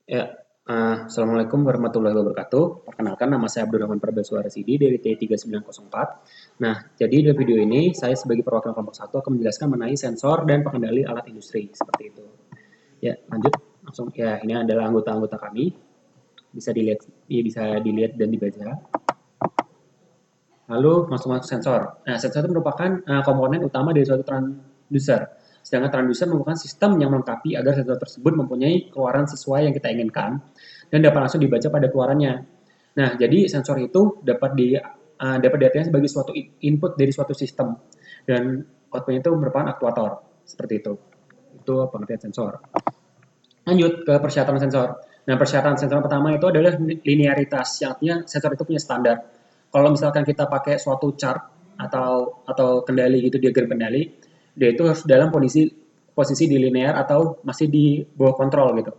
Ya, Assalamualaikum warahmatullahi wabarakatuh. Perkenalkan, nama saya Abdurrahman Prabaswara Sidi dari T3904. Nah, jadi di video ini saya sebagai perwakilan kelompok satu akan menjelaskan mengenai sensor dan pengendali alat industri seperti itu. Ya, lanjut langsung. Ya, ini adalah anggota-anggota kami. Bisa dilihat dan dibaca. Lalu masuk masuk sensor. Nah, sensor itu merupakan komponen utama dari suatu transducer. Sedangkan transducer merupakan sistem yang melengkapi agar sensor tersebut mempunyai keluaran sesuai yang kita inginkan dan dapat langsung dibaca pada keluarannya. Nah, jadi sensor itu dapat diartikan sebagai suatu input dari suatu sistem dan outputnya itu merupakan aktuator seperti itu. Itu pengertian sensor. Lanjut ke persyaratan sensor. Nah, persyaratan sensor pertama itu adalah linearitas, yang artinya sensor itu punya standar. Kalau misalkan kita pakai suatu chart atau kendali gitu, diagram kendali, dia itu harus dalam posisi di linear atau masih di bawah kontrol gitu.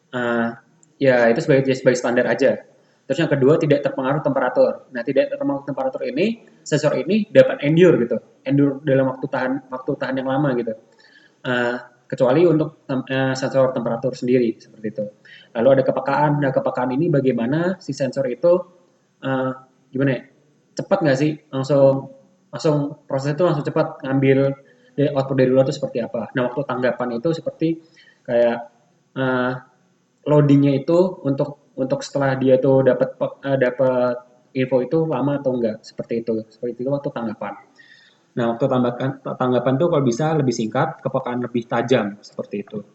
Uh, Ya itu sebagai standar aja. Terus yang kedua, tidak terpengaruh temperatur. Nah, tidak terpengaruh temperatur ini, sensor ini dapat endure gitu, endure dalam waktu tahan yang lama gitu. Uh, Kecuali untuk sensor temperatur sendiri seperti itu. Lalu ada kepekaan. Nah, kepekaan ini bagaimana si sensor itu uh, gimana ya? Cepat nggak sih langsung langsung proses itu langsung cepat ngambil output dari luar itu seperti apa. Nah, waktu tanggapan itu seperti kayak uh, loadingnya itu untuk setelah dia tuh dapat info itu lama atau enggak seperti itu waktu tanggapan. Nah, waktu tanggapan tuh kalau bisa lebih singkat, kepekaan lebih tajam seperti itu.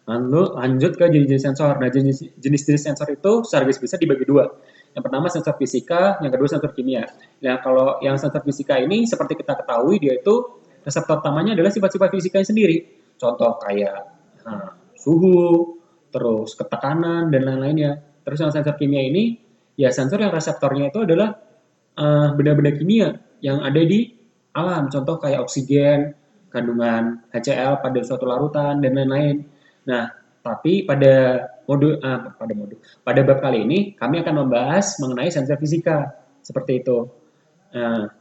Lalu lanjut ke jenis-jenis sensor. Nah, jenis-jenis sensor itu secara garis besar dibagi dua. Yang pertama sensor fisika, yang kedua sensor kimia. Nah, kalau yang sensor fisika ini seperti kita ketahui dia itu reseptor utamanya adalah sifat-sifat fisikanya sendiri. Contoh kayak suhu, terus ketekanan dan lain-lainnya. Terus yang sensor kimia ini ya sensor yang reseptornya itu adalah benda-benda kimia yang ada di alam. Contoh kayak oksigen, kandungan HCl pada suatu larutan dan lain-lain. Nah, tapi pada bab kali ini kami akan membahas mengenai sensor fisika seperti itu.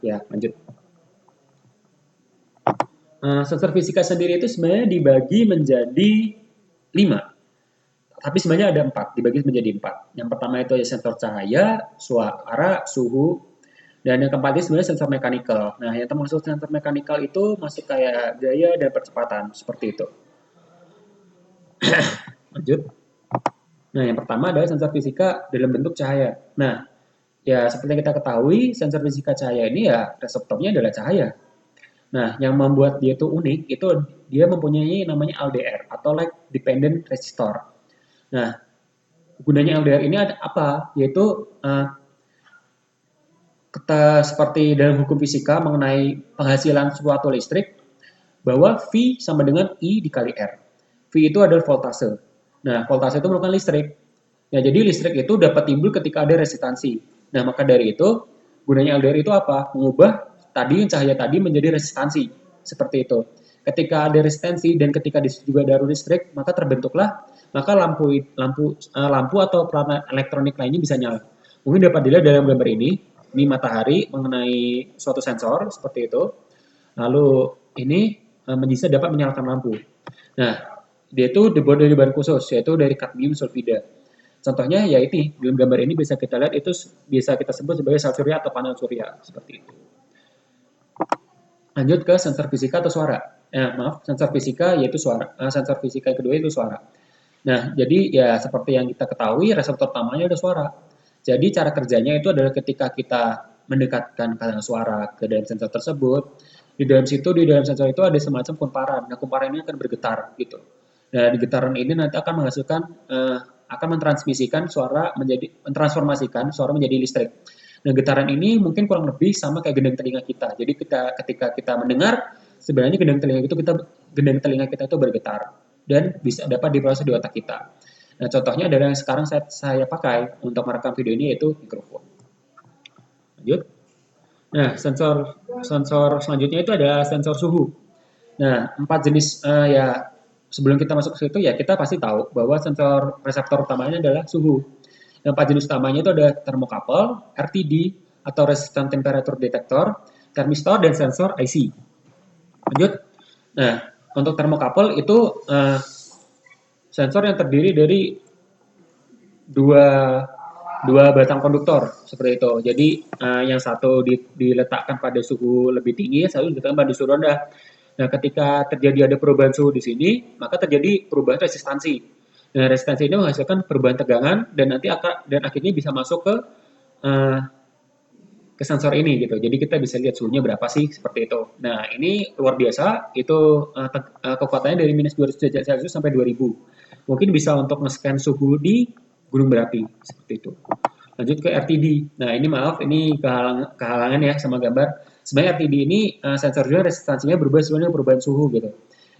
Ya, lanjut. Sensor fisika sendiri itu sebenarnya dibagi menjadi 5. Tapi sebenarnya ada 4, dibagi menjadi 4. Yang pertama itu ya sensor cahaya, suara, suhu, dan yang keempat ini sebenarnya sensor mekanikal. Nah, yang termasuk sensor mekanikal itu masuk kayak gaya dan percepatan, seperti itu. Lanjut. Nah, yang pertama adalah sensor fisika dalam bentuk cahaya. Nah, ya seperti yang kita ketahui, sensor fisika cahaya ini ya reseptornya adalah cahaya. Nah, yang membuat dia itu unik, itu dia mempunyai namanya LDR atau Light Dependent Resistor. Nah, gunanya LDR ini ada apa? Yaitu kita seperti dalam hukum fisika mengenai penghasilan suatu listrik, bahwa V sama dengan I dikali R. V itu adalah voltase. Nah, voltase itu merupakan listrik. Nah, jadi listrik itu dapat timbul ketika ada resistansi. Nah, maka dari itu, gunanya LDR itu apa? Mengubah cahaya tadi menjadi resistansi. Seperti itu. Ketika ada resistansi dan ketika di situ juga ada arus listrik, maka lampu atau peralatan elektronik lainnya bisa nyala. Mungkin dapat dilihat dalam gambar ini matahari mengenai suatu sensor seperti itu. Lalu ini bisa dapat menyalakan lampu. Nah, dia itu dibuat dari bahan khusus, yaitu dari kadmium sulfida. Contohnya ya ini, dalam gambar ini bisa kita lihat itu bisa kita sebut sebagai sel surya atau panel surya, seperti itu. Lanjut ke sensor fisika atau suara. Sensor fisika yaitu suara. Sensor fisika yang kedua itu suara. Nah, jadi ya seperti yang kita ketahui, reseptor utamanya adalah suara. Jadi cara kerjanya itu adalah ketika kita mendekatkan kadang suara ke dalam sensor tersebut, di dalam sensor itu ada semacam kumparan. Nah, kumparan ini akan bergetar gitu. Nah, di getaran ini nanti akan menghasilkan akan mentransformasikan suara menjadi listrik. Nah, getaran ini mungkin kurang lebih sama kayak gendang telinga kita. Jadi ketika kita mendengar, sebenarnya gendang telinga kita itu bergetar dan bisa dapat diproses di otak kita. Nah, contohnya adalah yang sekarang saya pakai untuk merekam video ini yaitu mikrofon. Lanjut. Nah, sensor sensor selanjutnya itu ada sensor suhu. Nah, 4 jenis ya sebelum kita masuk ke situ ya kita pasti tahu bahwa sensor reseptor utamanya adalah suhu. Yang 4 jenis utamanya itu ada termokapel, RTD atau resistant temperature detector, termistor dan sensor IC. Lanjut. Nah, untuk termokapel itu Sensor yang terdiri dari dua dua batang konduktor seperti itu. Jadi yang satu diletakkan pada suhu lebih tinggi, satu diletakkan pada suhu rendah. Nah, ketika terjadi ada perubahan suhu di sini, maka terjadi perubahan resistansi. Nah, resistansi ini menghasilkan perubahan tegangan dan nanti akhirnya bisa masuk uh, ke sensor ini gitu. Jadi kita bisa lihat suhunya berapa sih seperti itu. Nah, ini luar biasa. Itu kekuatannya dari minus 200 derajat Celcius sampai 2000. Mungkin bisa untuk nge-scan suhu di gunung berapi seperti itu. Lanjut ke RTD. Nah, ini maaf, ini kehalangan ya sama gambar. Sebenarnya RTD ini sensor juga resistansinya berubah sebenarnya perubahan suhu gitu.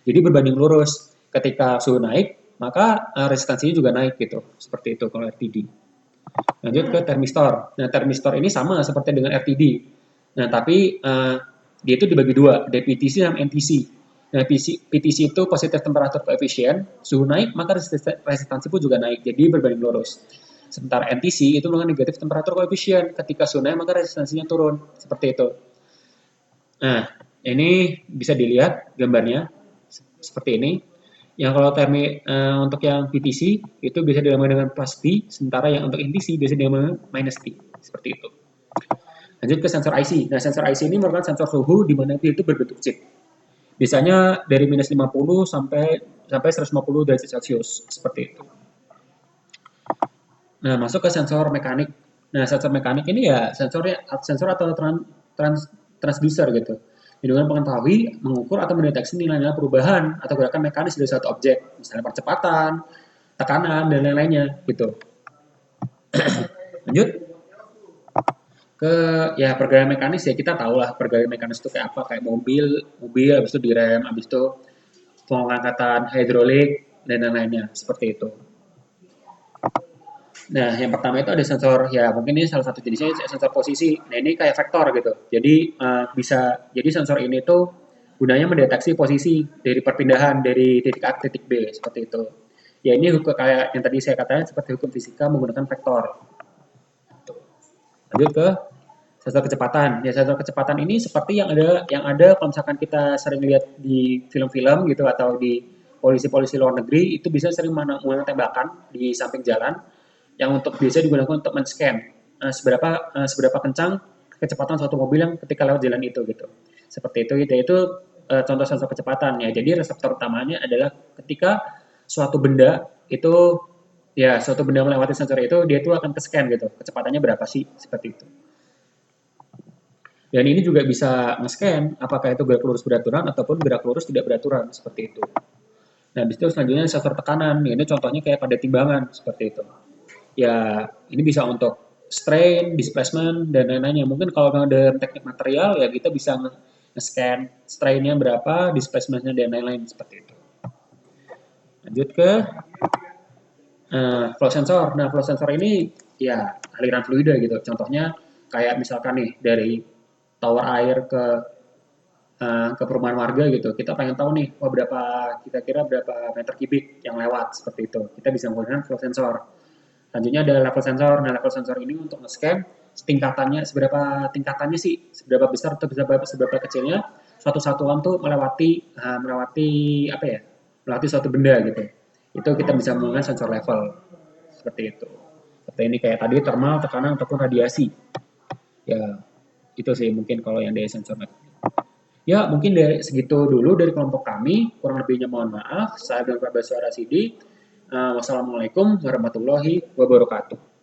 Jadi berbanding lurus. Ketika suhu naik, maka resistansinya juga naik gitu. Seperti itu kalau RTD. Lanjut ke termistor. Nah, termistor ini sama seperti dengan RTD. Nah, tapi dia itu dibagi dua, ada PTC dan NTC. Nah, PTC itu positive temperature coefficient, suhu naik maka resistansi pun juga naik, jadi berbanding lurus. Sementara NTC itu merupakan negative temperature coefficient, ketika suhu naik maka resistansinya turun, seperti itu. Nah, ini bisa dilihat gambarnya seperti ini. Yang kalau untuk yang PTC itu bisa dinamakan dengan plus T, sementara yang untuk NTC bisa dinamakan minus T, seperti itu. Lanjut ke sensor IC. Nah, sensor IC ini merupakan sensor suhu di mana itu berbentuk chip. Biasanya dari minus 50 sampai 150 derajat Celcius, seperti itu. Nah, masuk ke sensor mekanik. Nah, sensor mekanik ini ya sensor atau transducer gitu. Yang dengan mengetahui, mengukur atau mendeteksi nilai-nilai perubahan atau gerakan mekanis dari suatu objek, misalnya percepatan, tekanan dan lain-lainnya gitu. Lanjut ke ya pergerakan mekanis, ya kita tahu lah pergerakan mekanis itu kayak apa, kayak mobil habis itu direm, habis itu pengangkatan hidrolik dan lain-lainnya seperti itu. Nah, yang pertama itu ada sensor, ya mungkin ini salah satu jenisnya sensor posisi. Nah, ini kayak vektor gitu. Jadi jadi sensor ini tuh gunanya mendeteksi posisi dari perpindahan dari titik A ke titik B seperti itu. Ya ini hukum kayak yang tadi saya katakan seperti hukum fisika menggunakan vektor. Lanjut ke sensor kecepatan. Ya sensor kecepatan ini seperti yang ada kalau misalkan kita sering lihat di film-film gitu atau di polisi-polisi luar negeri itu bisa sering menggunakan tembakan di samping jalan yang biasa digunakan untuk men-scan seberapa kencang kecepatan suatu mobil yang ketika lewat jalan itu gitu. Seperti itu, itu contoh sensor kecepatan ya. Jadi reseptor utamanya adalah ketika suatu benda melewati sensor itu, dia itu akan ke-scan gitu. Kecepatannya berapa sih? Seperti itu. Dan ini juga bisa nge-scan apakah itu gerak lurus beraturan ataupun gerak lurus tidak beraturan, seperti itu. Nah, habis itu selanjutnya sensor tekanan. Ini contohnya kayak pada timbangan, seperti itu. Ya, ini bisa untuk strain, displacement, dan lain-lainnya. Mungkin kalau dalam teknik material, ya kita bisa nge-scan strainnya berapa, displacementnya, dan lain-lain, seperti itu. Lanjut ke flow sensor. Nah, flow sensor ini ya aliran fluida gitu. Contohnya kayak misalkan nih dari tower air ke perumahan warga gitu. Kita pengen tahu nih, kira-kira berapa meter kubik yang lewat seperti itu. Kita bisa menggunakan flow sensor. Selanjutnya ada level sensor. Nah, level sensor ini untuk nge-scan seberapa tingkatannya sih, seberapa besar atau seberapa kecilnya suatu satuan tuh melewati suatu benda gitu. Itu kita bisa menggunakan sensor level seperti itu. Seperti ini kayak tadi thermal, tekanan ataupun radiasi. Ya, itu sih mungkin kalau yang dari sensor. Ya, mungkin dari segitu dulu dari kelompok kami. Kurang lebihnya mohon maaf. Saya Abdul Prabaswara Sidi. Wassalamualaikum warahmatullahi wabarakatuh.